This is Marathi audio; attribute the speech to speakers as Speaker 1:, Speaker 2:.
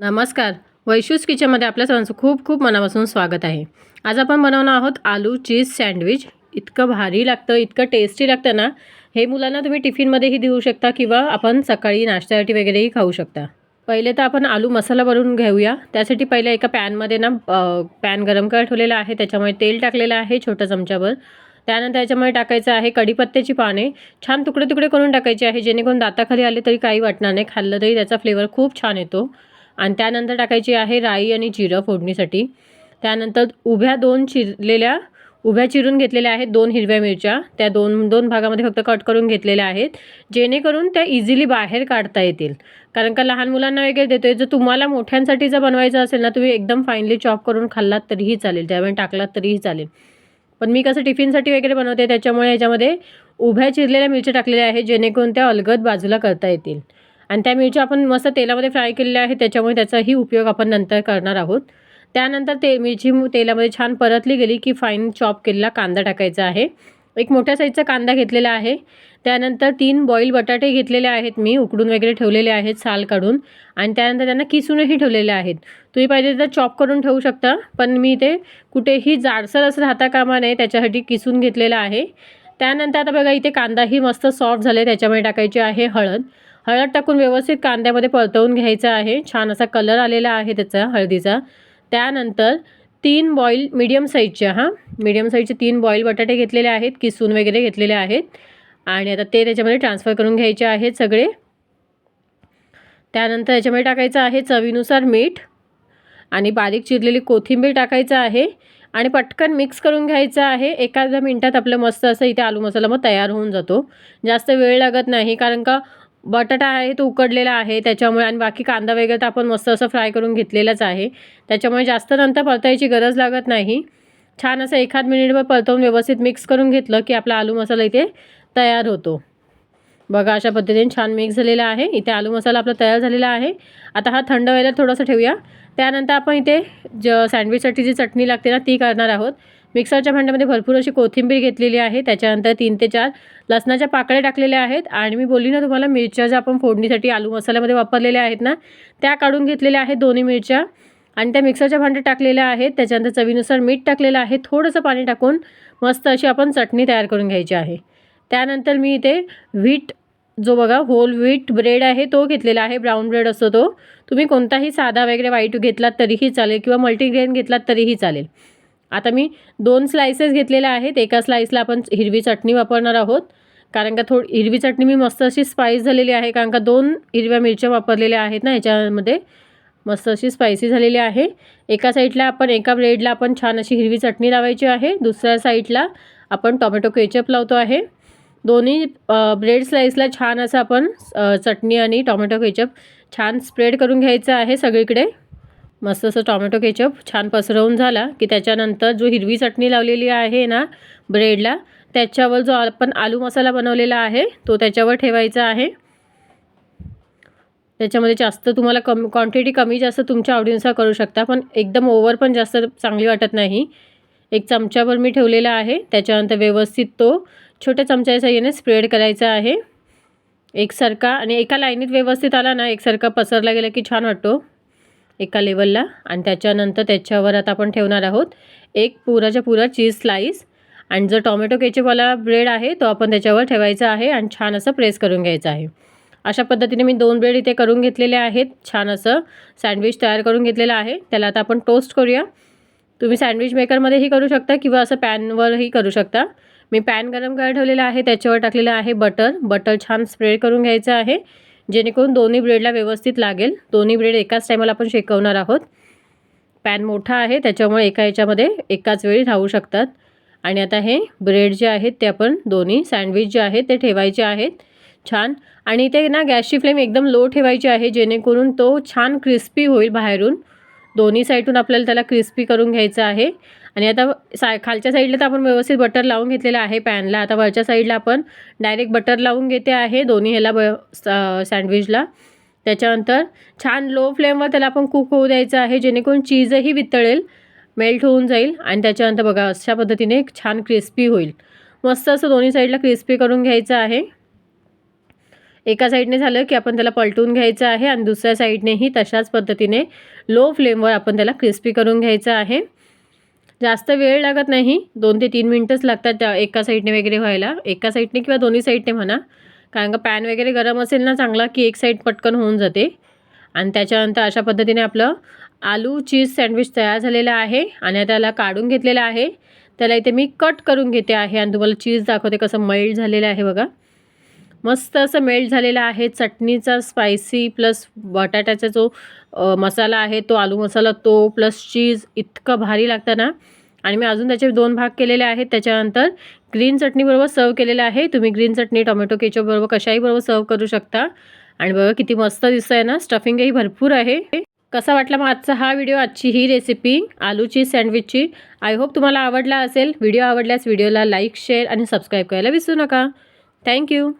Speaker 1: नमस्कार. वैशूज किचनमध्ये आपल्या सर्वांचं खूप खूप मनापासून स्वागत आहे. आज आपण बनवणार आहोत आलू चीज सँडविच. इतकं भारी लागतं, इतकं टेस्टी लागतं ना. हे मुलांना तुम्ही टिफिनमध्येही देऊ शकता किंवा आपण सकाळी नाश्त्यासाठी वगैरेही खाऊ शकता. पहिले तर आपण आलू मसाला बनवून घेऊया. त्यासाठी पहिले एका पॅनमध्ये ना पॅन गरम करायला ठेवलेला आहे. त्याच्यामुळे तेल टाकलेलं आहे छोट्या चमच्याभर. त्यानंतर याच्यामध्ये टाकायचं आहे कढीपत्त्याची पाने. छान तुकडे तुकडे करून टाकायचे आहे, जेणेकरून दाताखाली आले तरी काही वाटणार नाही. खाल्लं तरी त्याचा फ्लेवर खूप छान येतो. आणि त्यानंतर टाकायची आहे राई आणि जिरं फोडणीसाठी. त्यानंतर उभ्या चिरून घेतलेल्या आहेत 2 हिरव्या मिरच्या. त्या दोन भागामध्ये फक्त कट करून घेतलेल्या आहेत, जेणेकरून त्या इझिली बाहेर काढता येतील. कारण का लहान मुलांना वगैरे देतोय. जर तुम्हाला मोठ्यांसाठी जर बनवायचं असेल ना, तुम्ही एकदम फाईनली चॉप करून खाल्लात तरीही चालेल, त्यामध्ये टाकलात तरीही चालेल. पण मी कसं टिफिनसाठी वगैरे बनवते, त्याच्यामुळे याच्यामध्ये उभ्या चिरलेल्या मिरच्या टाकलेल्या आहेत, जेणेकरून त्या अलगद बाजूला करता येतील. आणि त्या मिरच्या आपण मस्त तेलामध्ये फ्राय केलेल्या आहेत, त्याच्यामुळे त्याचाही उपयोग आपण नंतर करणार आहोत. त्यानंतर मिरची तेलामध्ये छान परतली गेली की फाईन चॉप केलेला कांदा टाकायचा आहे. एक मोठ्या साईजचा कांदा घेतलेला आहे. त्यानंतर 3 बॉईल बटाटे घेतलेले आहेत, मी उकडून वगैरे ठेवलेले आहेत साल काढून. आणि त्यानंतर त्यांना किसूनही ठेवलेले आहेत. तुम्ही पाहिजे तर चॉप करून ठेवू शकता, पण मी ते कुठेही जाडसर असं राहता कामा नये त्याच्यासाठी किसून घेतलेलं आहे. त्यानंतर आता बघा इथे कांदाही मस्त सॉफ्ट झाले, त्याच्यामध्ये टाकायची आहे हळद. हळद टाकून व्यवस्थित कांद्यामध्ये परतवून घ्यायचा आहे. छान असा कलर आलेला आहे त्याचा हळदीचा. त्यानंतर 3 बॉईल मीडियम साईजचे 3 बॉईल बटाटे घेतलेले आहेत, किसून वगैरे घेतलेले आहेत. आणि आता ते त्याच्यामध्ये ट्रान्सफर करून घ्यायचे आहेत सगळे. त्यानंतर याच्यामध्ये टाकायचं आहे चवीनुसार मीठ आणि बारीक चिरलेली कोथिंबीर टाकायचं आहे. आणि पटकन मिक्स करून घ्यायचं आहे. एखाद्या मिनटात आपलं मस्त असं इथे आलू मसाला मग तयार होऊन जातो. जास्त वेळ लागत नाही, कारण का बटाटा आहे तो उकडलेला आहे त्याच्यामुळे. आणि बाकी कांदा वगैरे तर आपण मस्त असं फ्राय करून घेतलेलाच आहे, त्याच्यामुळे जास्त नंतर परतायची गरज लागत नाही. छान असं एखाद मिनिटभर परतवून व्यवस्थित मिक्स करून घेतलं की आपला आलू मसाला इथे तयार होतो. बघा अशा पद्धतीने छान मिक्स झालेला आहे. इथे आलू मसाला आपला तयार झालेला आहे. आता हा थंड व्हायला थोडंसं ठेवूया. त्यानंतर आपण इथे सँडविचसाठी जी चटणी लागते ना ती करणार आहोत. मिक्सरच्या भांड्यामध्ये भरपूर अशी कोथिंबीर घेतलेली आहे. त्याच्यानंतर 3 ते 4 लसणाच्या पाकळ्या टाकलेल्या आहेत. आणि मी बोलली ना तुम्हाला, मिरच्या ज्या आपण फोडणीसाठी आलू मसाल्यामध्ये वापरलेल्या आहेत ना, त्या काढून घेतलेल्या आहेत दोन्ही मिरच्या. आणि त्या मिक्सरच्या भांड्यात टाकलेल्या आहेत. त्याच्यानंतर चवीनुसार मीठ टाकलेलं आहे. थोडंसं पाणी टाकून मस्त अशी आपण चटणी तयार करून घ्यायची आहे. त्यानंतर मी इथे होल व्हीट ब्रेड आहे तो घेतलेला आहे. ब्राऊन ब्रेड असतो तो. तुम्ही कोणताही साधा वगैरे व्हाईट घेतलात तरीही चालेल किंवा मल्टीग्रेन घेतलात तरीही चालेल. आता मी 2 स्लाइसेस घेतलेल्या आहेत. एका स्लाइसला आपण हिरवी चटणी वापरणार आहोत, कारण का हिरवी चटणी मी मस्त अशी स्पाइस झालेली आहे, कारण का 2 हिरव्या मिरच्या वापरलेल्या आहेत ना याच्यामध्ये. मस्त अशी स्पायसी झालेली आहे. एका ब्रेडला आपण छान अशी हिरवी चटणी लावायची आहे. दुसऱ्या साईडला आपण टोमॅटो केचप लावतो आहे. दोन्ही ब्रेड स्लाइसला छान असं आपण चटणी आणि टोमॅटो केचप छान स्प्रेड करून घ्यायचं आहे सगळीकडे. मस्त असं टोमॅटो केचप छान पसरवून झाला की त्याच्यानंतर जो हिरवी चटणी लावलेली आहे ना ब्रेडला, त्याच्यावर जो आपण आलू मसाला बनवलेला आहे तो त्याच्यावर ठेवायचा आहे. त्याच्यामध्ये जास्त तुम्हाला क्वांटिटी कमी जास्त तुमच्या आवडीनुसार करू शकता, पण एकदम ओव्हर पण जास्त चांगली वाटत नाही. 1 चमचाभर मी ठेवलेला आहे. त्याच्यानंतर व्यवस्थित तो छोट्या चमच्याच्या साहाय्याने स्प्रेड करायचा आहे एकसारखा. आणि एका लाईनीत व्यवस्थित आला ना, एकसारखा पसरला गेला की छान वाटतो एका लेवलला. आणि त्याच्यानंतर त्याच्यावर आता आपण ठेवणार आहोत एक पुराच्या पुरा चीज स्लाइस. आणि जो टोमॅटो केचपवाला ब्रेड आहे तो आपण त्याच्यावर ठेवायचा आहे आणि छान असं प्रेस करून घ्यायचं आहे. अशा पद्धतीने मी 2 ब्रेड इथे करून घेतलेले आहेत. छान असं सँडविच तयार करून घेतलेलं आहे. त्याला आता आपण टोस्ट करूया. तुम्ही सँडविच मेकरमध्येही करू शकता किंवा असं पॅनवरही करू शकता. मी पॅन गरम करायला ठेवलेला आहे, त्याच्यावर टाकलेलं आहे बटर छान स्प्रेड करून घ्यायचं आहे, जेणेकरून दोन्ही ब्रेडला व्यवस्थित लागेल. दोन्ही ब्रेड एकाच टायमाला आपण शेकवणार आहोत. पॅन मोठा आहे त्याच्यामुळे एका याच्यामध्ये एकाच वेळी राहू शकतात. आणि आता हे ब्रेड जे आहेत ते आपण दोन्ही सँडविच जे आहेत ते ठेवायचे आहेत छान. आणि इथे ना गॅसची फ्लेम एकदम लो ठेवायची आहे, जेणेकरून तो छान क्रिस्पी होईल बाहेरून. दोन्ही साईडून आपल्याला त्याला क्रिस्पी करून घ्यायचं आहे. आणि आता खालच्या साईडला तर आपण व्यवस्थित बटर लावून घेतलेलं आहे पॅनला. आता वरच्या साईडला आपण डायरेक्ट बटर लावून घेते आहे दोन्ही सँडविचला. त्याच्यानंतर छान लो फ्लेमवर त्याला आपण कुक होऊ द्यायचं आहे, जेणेकरून चीजही वितळेल, मेल्ट होऊन जाईल. आणि त्याच्यानंतर बघा अशा पद्धतीने छान क्रिस्पी होईल. मस्त असं दोन्ही साईडला क्रिस्पी करून घ्यायचं आहे. एका साईडने झालं की आपण त्याला पलटून घ्यायचं आहे आणि दुसऱ्या साईडनेही तशाच पद्धतीने लो फ्लेमवर आपण त्याला क्रिस्पी करून घ्यायचं आहे. जास्त वेळ लागत नाही, 2 ते 3 मिनिटच लागतात त्या एका साईडने वगैरे व्हायला. एका साईडने किंवा दोन्ही साईडने म्हणा, कारण का पॅन वगैरे गरम असेल ना चांगला की एक साईड पटकन होऊन जाते. आणि त्याच्यानंतर अशा पद्धतीने आपलं आलू चीज सँडविच तयार झालेलं आहे आणि त्याला काढून घेतलेलं आहे. त्याला इथे मी कट करून घेते आहे आणि तुम्हाला चीज दाखवते कसं मेल्ट झालेलं आहे बघा. मस्त असं मेल्ट झालेलं आहे. चटणीचा स्पायसी प्लस बटाट्याचा जो मसाला आहे तो आलू मसाला तो प्लस चीज इतकं भारी लागतं ना. आणि मी अजून त्याचे 2 भाग केलेले आहेत. त्याच्यानंतर ग्रीन चटणीबरोबर सर्व केलेलं आहे. तुम्ही ग्रीन चटणी टोमॅटो केचप बरोबर कशाही बरोबर सर्व करू शकता. आणि बघा किती मस्त दिसतंय ना, स्टफिंगही भरपूर आहे. कसा वाटला मग आजचा हा व्हिडिओ, आजची ही रेसिपी आलू चीज सँडविचची. आय होप तुम्हाला आवडला असेल. व्हिडिओ आवडल्यास व्हिडिओला लाईक शेअर आणि सबस्क्राईब करायला विसरू नका. थँक्यू.